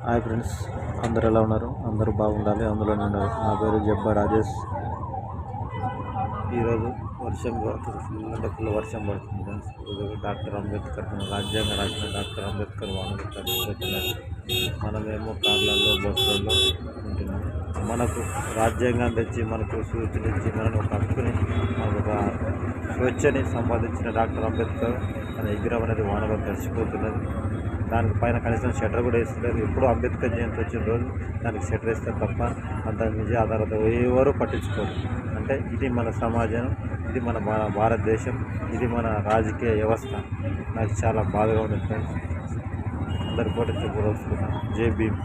Hi friends, అందరు ఎలా ఉన్నారు? అందరూ బాగుండాలి, అందులో ఉండాలి. నా పేరు జబ్బా రాజేష్. ఈరోజు వర్షం పడుతుంది, ఫుల్ అంటే ఫుల్ వర్షం పడుతుంది ఫ్రెండ్స్. ఈరోజు డాక్టర్ అంబేద్కర్, మన రాజ్యాంగం రాసిన డాక్టర్ అంబేద్కర్ వాహనం చనిపోతున్నారు. మనమేమో కార్లలో బస్సులలో ఉంటున్నాం. మనకు రాజ్యాంగం తెచ్చి, మనకు సూచన ఇచ్చి, మనకు ఒక హక్కుని, మనకు ఒక స్వేచ్ఛని సంపాదించిన డాక్టర్ అంబేద్కర్ మన విగ్రహం అనేది వానలో తడిచిపోతున్నది. దానికి పైన కనీసం షట్టర్ కూడా వేస్తున్నారు. ఎప్పుడు అంబేద్కర్ జయంతి వచ్చిన రోజు దానికి షట్టర్ వేస్తారు తప్ప దాని మీద ఆధారత ఎవరు పట్టించుకోరు. అంటే ఇది మన సమాజం, ఇది మన భారతదేశం, ఇది మన రాజకీయ వ్యవస్థ. నాకు చాలా బాధగా ఉంది ఫ్రెండ్స్. అందరి పోటీ చెప్పుకోవాల్సుకున్నాను. జై భీమ్.